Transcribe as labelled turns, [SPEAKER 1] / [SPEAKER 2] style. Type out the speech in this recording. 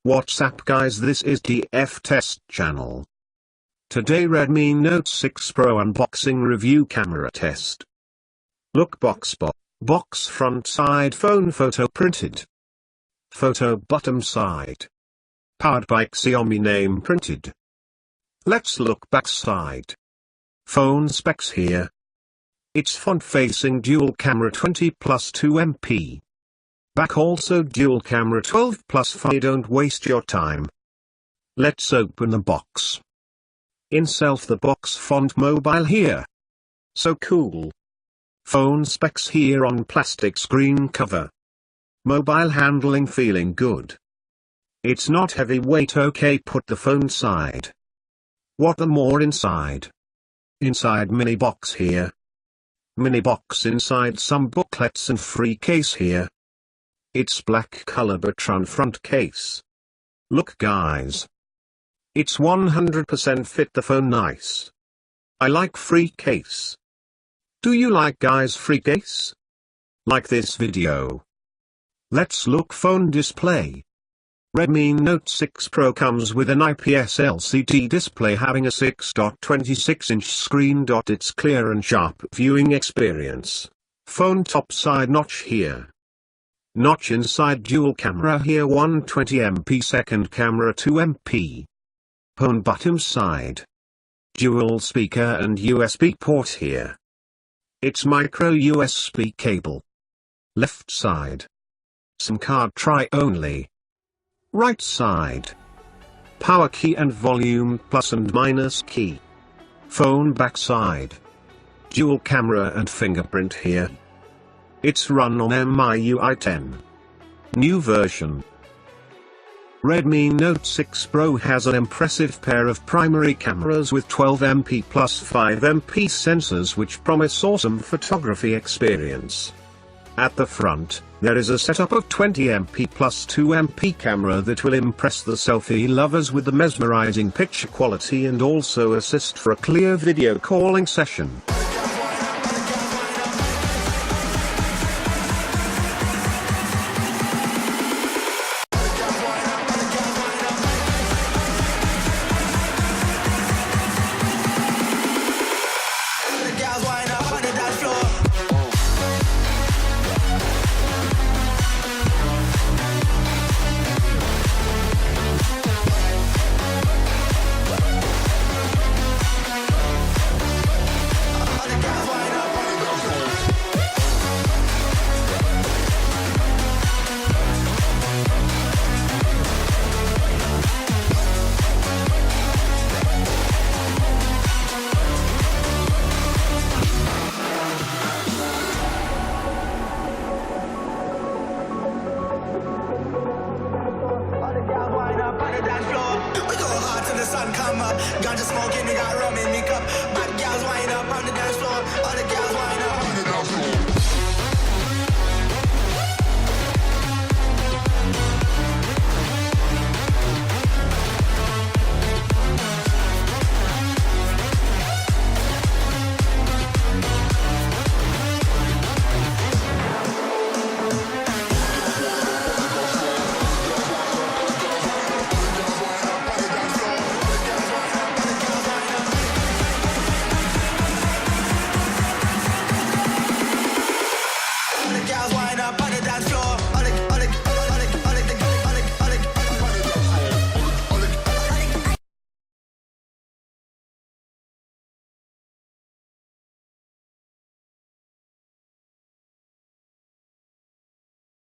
[SPEAKER 1] What's up guys, this is TF Test Channel. Today Redmi Note 6 Pro unboxing review camera test. Look, box front side phone photo printed. Photo bottom side. Powered by Xiaomi name printed. Let's look back side. Phone specs here. It's front facing dual camera 20+2 MP. Back also dual camera 12+5. Don't waste your time. Let's open the box. Inside the box font mobile here. So cool. Phone specs here on plastic screen cover. Mobile handling feeling good. It's not heavyweight. Okay, put the phone side. What the more inside? Inside mini box here. Mini box inside some booklets and free case here. It's black color but on front case. Look guys. It's 100% fit the phone nice. I like free case. Do you like guys free case? Like this video. Let's look phone display. Redmi Note 6 Pro comes with an IPS LCD display having a 6.26-inch screen. It's clear and sharp viewing experience. Phone top side notch here. Notch inside dual camera here 120MP second camera 2MP. Phone bottom side. Dual speaker and USB port here. It's micro USB cable. Left side. SIM card try only. Right side. Power key and volume plus and minus key. Phone back side. Dual camera and fingerprint here. It's run on MIUI 10. New version. Redmi Note 6 Pro has an impressive pair of primary cameras with 12MP plus 5MP sensors which promise awesome photography experience. At the front, there is a setup of 20MP plus 2MP camera that will impress the selfie lovers with the mesmerizing picture quality and also assist for a clear video calling session.
[SPEAKER 2] Ganja smoking, we got rum in